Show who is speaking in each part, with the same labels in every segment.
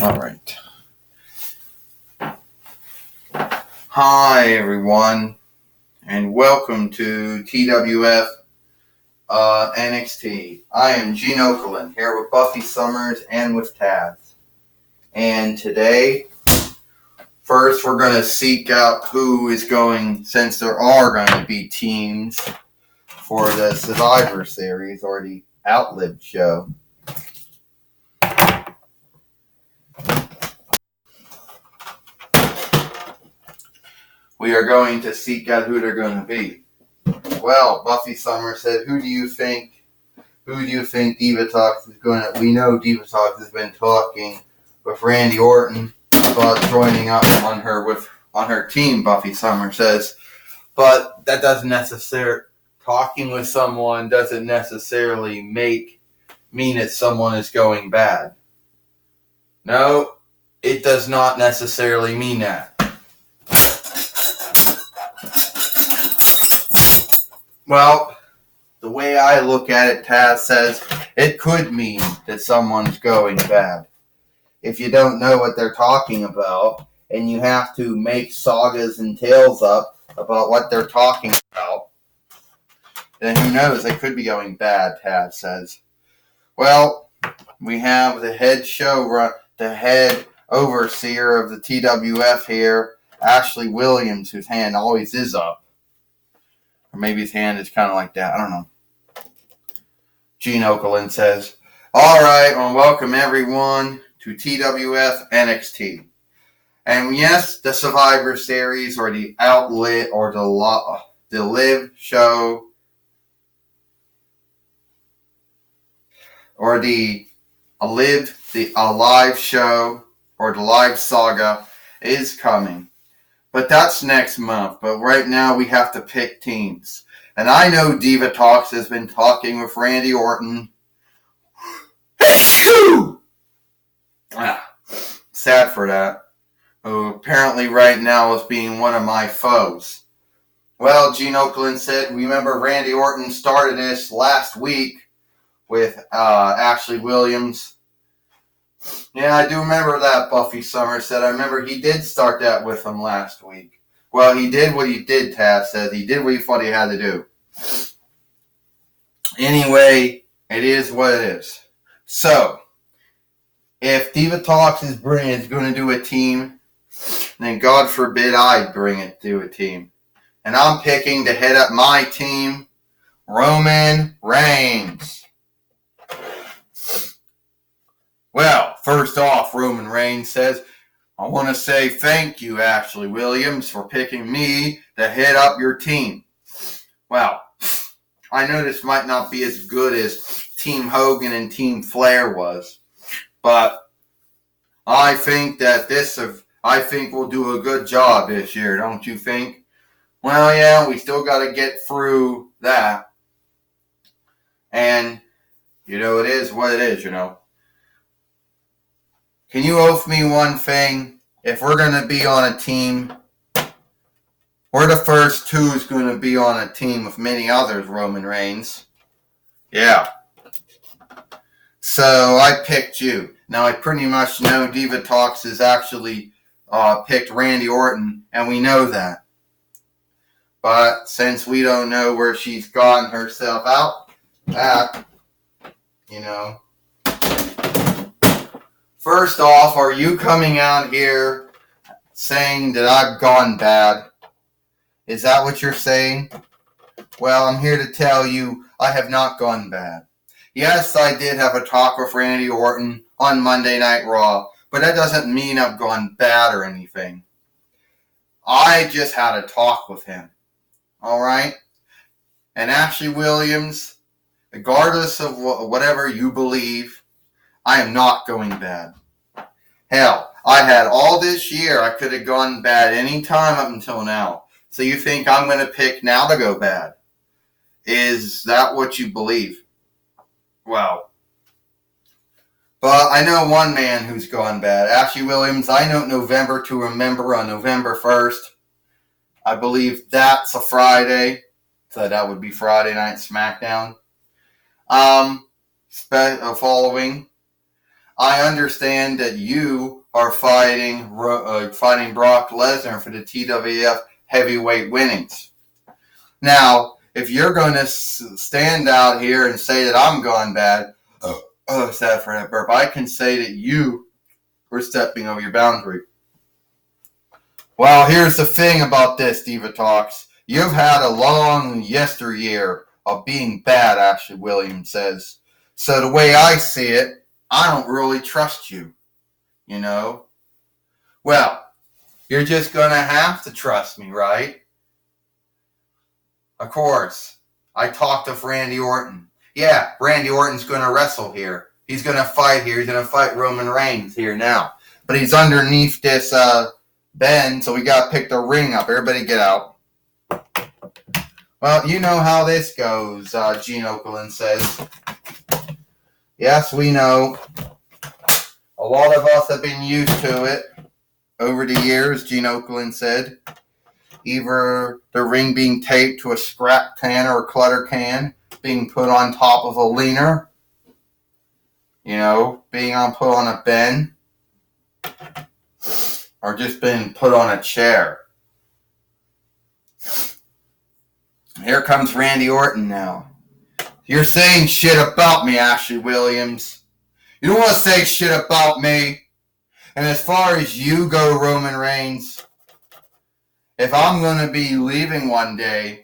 Speaker 1: All right. Hi, everyone, and welcome to TWF NXT. I am Gene Okerlund, here with Buffy Summers and with Taz. And today, first we're going to seek out who is going, since there are going to be teams for the Survivor Series or the Outlived show. We are going to seek out who they're going to be. Well, Buffy Summers said, who do you think Divatox is going to... We know Divatox has been talking with Randy Orton about joining up on her team, Buffy Summers says. But that doesn't necessarily... Talking with someone doesn't necessarily mean that someone is going bad. No, it does not necessarily mean that. Well, the way I look at it, Taz says, it could mean that someone's going bad. If you don't know what they're talking about, and you have to make sagas and tales up about what they're talking about, then who knows, they could be going bad, Taz says. Well, we have the head overseer of the TWF here, Ashley Williams, whose hand always is up. Or maybe his hand is kind of like that. I don't know. Gene Okerlund says, all right, well, welcome everyone to TWF NXT. And yes, the Survivor Series or the Outlet or the Live show or the Live show or the Live Saga is coming. But that's next month. But right now we have to pick teams. And I know Divatox has been talking with Randy Orton. Sad for that. Who apparently right now is being one of my foes. Well, Gene Okerlund said, remember Randy Orton started this last week with Ashley Williams. Yeah, I do remember that, Buffy Summers said. I remember he did start that with him last week. Well, he did what he did, Taz said. He did what he thought he had to do. Anyway, it is what it is. So, if Divatox is going to do a team, then God forbid I bring it to a team. And I'm picking to head up my team, Roman Reigns. Well, first off, Roman Reigns says, I want to say thank you, Ashley Williams, for picking me to head up your team. Well, I know this might not be as good as Team Hogan and Team Flair was, but I think we'll do a good job this year, don't you think? Well, yeah, we still got to get through that. And, it is what it is, Can you oath me one thing? If we're going to be on a team, we're the first two who's going to be on a team with many others, Roman Reigns. Yeah. So I picked you. Now I pretty much know Divatox has actually picked Randy Orton, and we know that. But since we don't know where she's gotten herself out at, First off, are you coming out here saying that I've gone bad? Is that what you're saying? Well, I'm here to tell you I have not gone bad. Yes, I did have a talk with Randy Orton on Monday Night Raw, but that doesn't mean I've gone bad or anything. I just had a talk with him. All right? And Ashley Williams, regardless of whatever you believe, I am not going bad. Hell, I had all this year. I could have gone bad any time up until now. So you think I'm going to pick now to go bad? Is that what you believe? Well, but I know one man who's gone bad. Ashley Williams, I know November to Remember on November 1st. I believe that's a Friday. So that would be Friday Night SmackDown. Following. I understand that you are fighting Brock Lesnar for the TWF heavyweight winnings. Now, if you're going to stand out here and say that I'm going bad, sad for that burp, I can say that you were stepping over your boundary. Well, here's the thing about this, Diva Talks. You've had a long yesteryear of being bad, Ashley Williams says. So the way I see it, I don't really trust you, you know? Well, you're just going to have to trust me, right? Of course. I talked to Randy Orton. Yeah, Randy Orton's going to wrestle here. He's going to fight here. He's going to fight Roman Reigns here now. But he's underneath this bend, so we got to pick the ring up. Everybody get out. Well, you know how this goes, Gene Okerlund says. Yes, we know. A lot of us have been used to it over the years, Gene Okerlund said. Either the ring being taped to a scrap can or a clutter can, being put on top of a leaner, you know, being put on a bin, or just being put on a chair. Here comes Randy Orton now. You're saying shit about me, Ashley Williams. You don't want to say shit about me. And as far as you go, Roman Reigns, if I'm going to be leaving one day,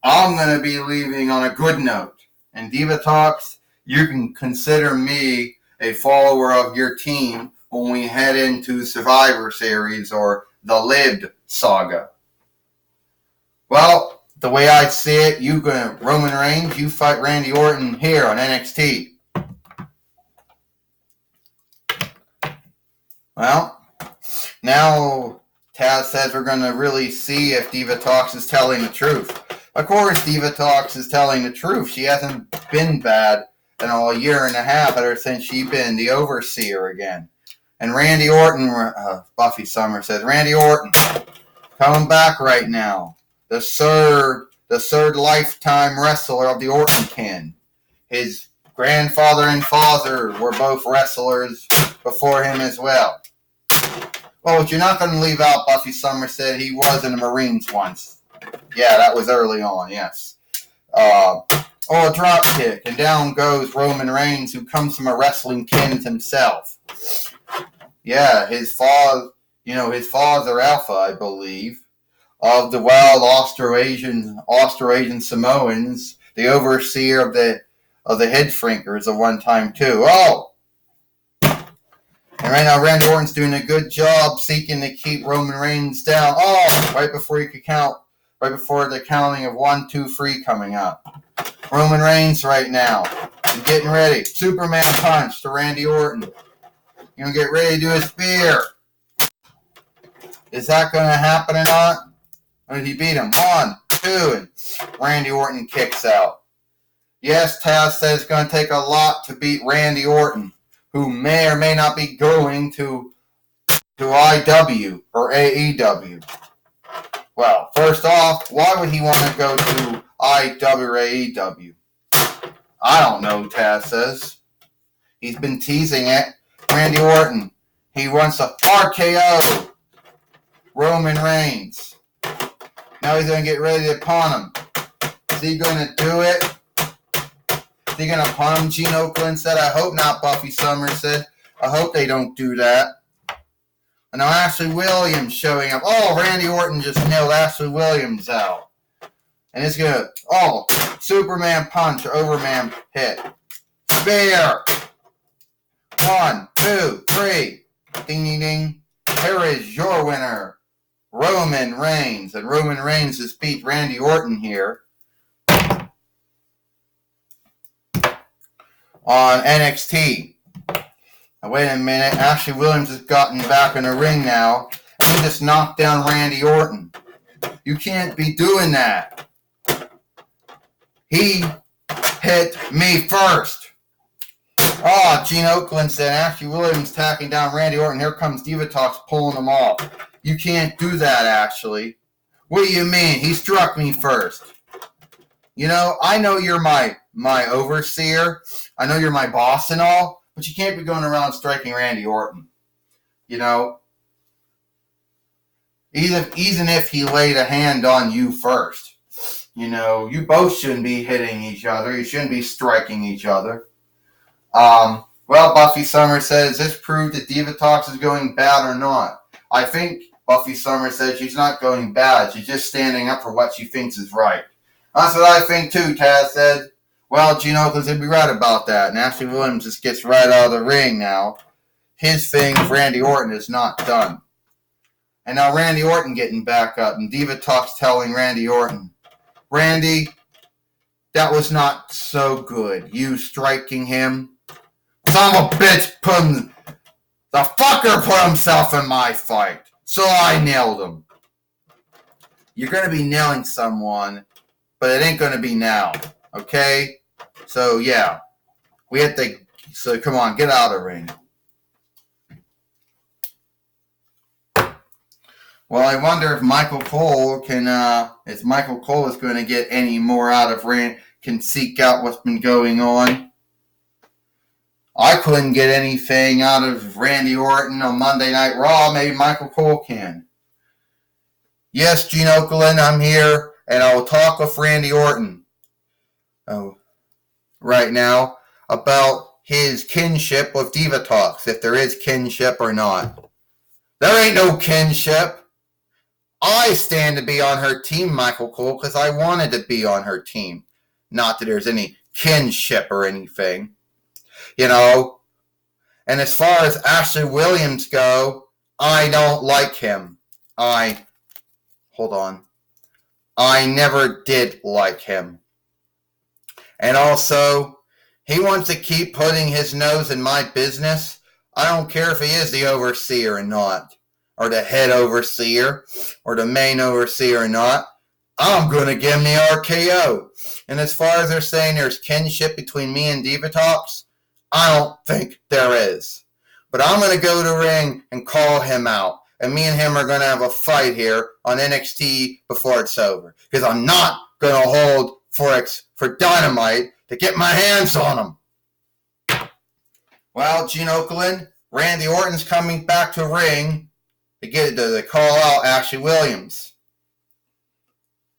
Speaker 1: I'm going to be leaving on a good note. And Diva Talks, you can consider me a follower of your team when we head into Survivor Series or the Lived Saga. Well, the way I see it, Roman Reigns, you fight Randy Orton here on NXT. Well, now Taz says we're going to really see if Diva Talks is telling the truth. Of course, Diva Talks is telling the truth. She hasn't been bad in a year and a half ever since she's been the overseer again. And Randy Orton, Buffy Summers says, Randy Orton, coming back right now. The third lifetime wrestler of the Orton kin. His grandfather and father were both wrestlers before him as well. Well, what you're not going to leave out, Buffy Summers said he was in the Marines once. Yeah, that was early on, yes. A drop kick, and down goes Roman Reigns, who comes from a wrestling kin himself. Yeah, his father Alpha, I believe, of the wild Australasian Samoans, the overseer of the Head Shrinkers at one time too. Oh! And right now Randy Orton's doing a good job seeking to keep Roman Reigns down. Oh! Right before the counting of 1, 2, 3 coming up. Roman Reigns right now is getting ready. Superman punch to Randy Orton. You're going to get ready to do a spear. Is that going to happen or not? Or did he beat him? 1, 2, and Randy Orton kicks out. Yes, Taz says it's going to take a lot to beat Randy Orton, who may or may not be going to IW or AEW. Well, first off, why would he want to go to IW or AEW? I don't know, Taz says. He's been teasing it. Randy Orton, he wants to RKO Roman Reigns. Now he's going to get ready to pawn him. Is he going to do it? Is he going to pawn him? Gene Okerlund said, I hope not, Buffy Summers said. I hope they don't do that. And now Ashley Williams showing up. Oh, Randy Orton just nailed Ashley Williams out. And it's going to, Superman punch or Overman hit. Spear. 1, 2, 3. Ding, ding, ding. Here is your winner, Roman Reigns. And Roman Reigns has beat Randy Orton here on NXT. Now, wait a minute. Ashley Williams has gotten back in the ring now. And he just knocked down Randy Orton. You can't be doing that. He hit me first. Gene Okerlund said Ashley Williams tacking down Randy Orton. Here comes Diva Talks pulling him off. You can't do that, Ashley. What do you mean? He struck me first. You know, I know you're my overseer. I know you're my boss and all, But you can't be going around striking Randy Orton. You know, even if he laid a hand on you first, you know, you both shouldn't be hitting each other. You shouldn't be striking each other. Well, Buffy Summers says, this proved that Diva Talks is going bad or not? I think Buffy Summers says she's not going bad. She's just standing up for what she thinks is right. That's what I think too, Taz said. Well, Gene Oakland would be right about that. And Ashley Williams just gets right out of the ring now. His thing with Randy Orton is not done. And now Randy Orton getting back up. And Diva Talks telling Randy Orton, Randy, that was not so good. You striking him. Son of a bitch the fucker put himself in my fight. So I nailed him. You're going to be nailing someone, but it ain't going to be now. Okay? So, yeah. So, come on, get out of the ring. Well, I wonder if Michael Cole is going to get any more out of Randy, can seek out what's been going on. I couldn't get anything out of Randy Orton on Monday Night Raw. Maybe Michael Cole can. Yes, Gene Oakland, I'm here, and I will talk with Randy Orton right now about his kinship with Diva Talks, if there is kinship or not. There ain't no kinship. I stand to be on her team, Michael Cole, because I wanted to be on her team. Not that there's any kinship or anything. You know, and as far as Ashley Williams go, I don't like him. Hold on. I never did like him. And also, he wants to keep putting his nose in my business. I don't care if he is the overseer or not, or the head overseer, or the main overseer or not. I'm going to give him the RKO. And as far as they're saying there's kinship between me and Diva Talks, I don't think there is. But I'm going to go to the ring and call him out. And me and him are going to have a fight here on NXT before it's over. Because I'm not going to hold for Dynamite to get my hands on him. Well, Gene Oakland, Randy Orton's coming back to the ring to call out Ashley Williams.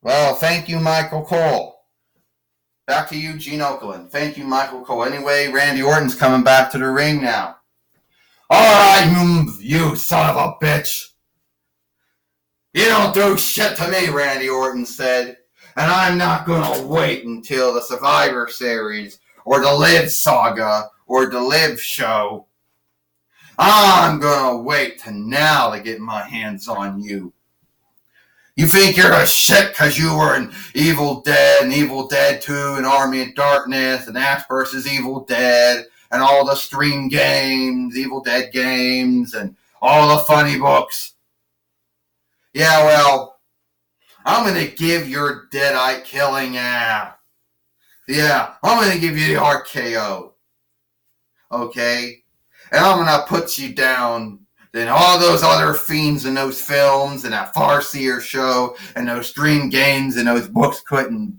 Speaker 1: Well, thank you, Michael Cole. Back to you, Gene Oakland. Thank you, Michael Cole. Anyway, Randy Orton's coming back to the ring now. All right, you son of a bitch. You don't do shit to me, Randy Orton said. And I'm not going to wait until the Survivor Series or the Live Saga or the Live Show. I'm going to wait to now to get my hands on you. You think you're a shit because you were in Evil Dead and Evil Dead 2 and Army of Darkness and Ash vs. Evil Dead and all the stream games, Evil Dead games, and all the funny books. Yeah, well, I'm going to give your Deadite killing ass. Yeah, I'm going to give you the RKO. Okay? And I'm going to put you down than all those other fiends in those films and that Farseer show and those dream games and those books cannot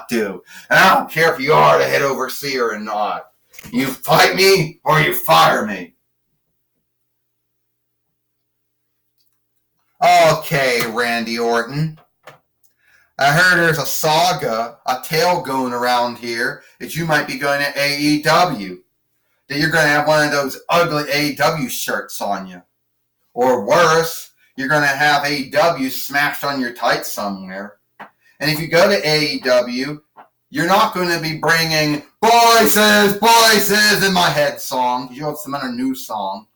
Speaker 1: do. And I don't care if you are the head overseer or not. You fight me or you fire me. Okay, Randy Orton. I heard there's a saga, a tale going around here that you might be going to AEW. That you're going to have one of those ugly AEW shirts on you. Or worse, you're going to have AEW smashed on your tights somewhere. And if you go to AEW, you're not going to be bringing Voices in my head song, because you have some other new song.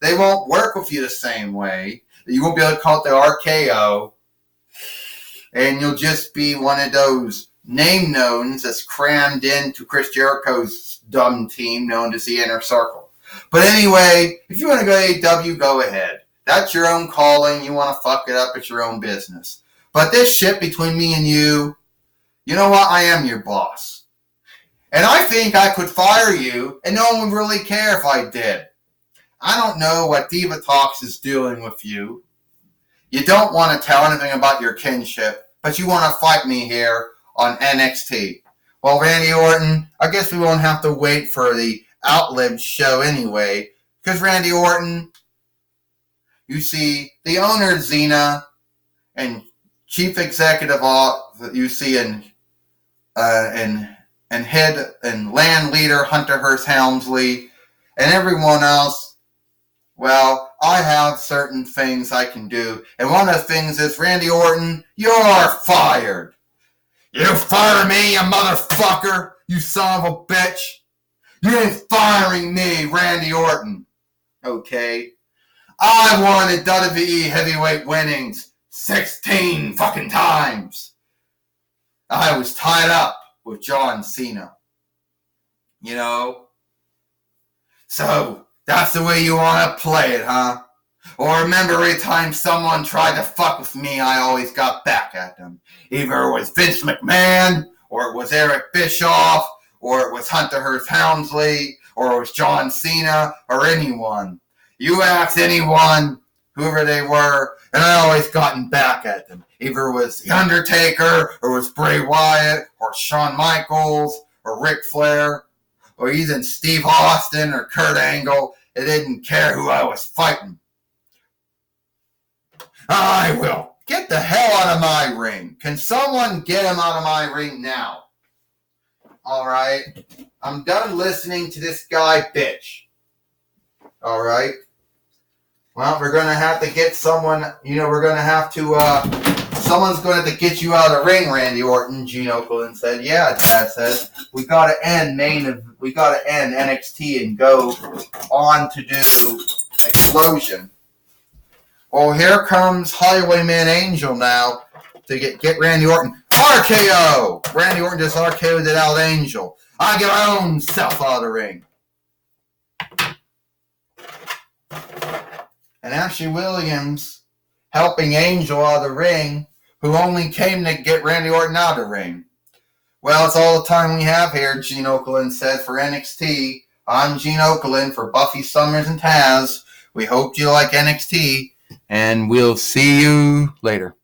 Speaker 1: They won't work with you the same way. You won't be able to call it the RKO. And you'll just be one of those name knowns that's crammed into Chris Jericho's dumb team known as the Inner Circle. But anyway, if you want to go to AEW, go ahead. That's your own calling. You want to fuck it up, it's your own business. But this shit between me and you know what? I am your boss. And I think I could fire you, and no one would really care if I did. I don't know what Diva Talks is doing with you. You don't want to tell anything about your kinship, but you want to fight me here on NXT. Well, Randy Orton, I guess we won't have to wait for the outlived show anyway, because Randy Orton, you see, the owner Xena and chief executive you see and head and land leader Hunter Hearst Helmsley and everyone else. Well, I have certain things I can do, and one of the things is, Randy Orton, you're fired. You fire me, you motherfucker, you son of a bitch. You ain't firing me, Randy Orton. Okay? I won the WWE heavyweight winnings 16 fucking times. I was tied up with John Cena. You know? So, that's the way you want to play it, huh? Or remember every time someone tried to fuck with me, I always got back at them. Either it was Vince McMahon, or it was Eric Bischoff, or it was Hunter Hearst Helmsley, or it was John Cena, or anyone. You ask anyone, whoever they were, and I always gotten back at them. Either it was The Undertaker, or it was Bray Wyatt, or Shawn Michaels, or Ric Flair, or even Steve Austin, or Kurt Angle. It didn't care who I was fighting. I will. Get the hell out of my ring. Can someone get him out of my ring now? Alright? I'm done listening to this guy bitch. Alright? Well, we're going to have to get someone, we're going to have to, someone's going to have to get you out of the ring, Randy Orton, Gene Okerlund said. Yeah, Dad says, we got to end NXT and go on to do Explosion. Well, here comes Highwayman Angel now to get Randy Orton. RKO! Randy Orton just RKO'd it out Angel. I get my own self out of the ring. And Ashley Williams helping Angel out of the ring, who only came to get Randy Orton out of the ring. Well, it's all the time we have here, Gene Okerlund said, for NXT. I'm Gene Okerlund for Buffy Summers and Taz. We hope you like NXT. And we'll see you later.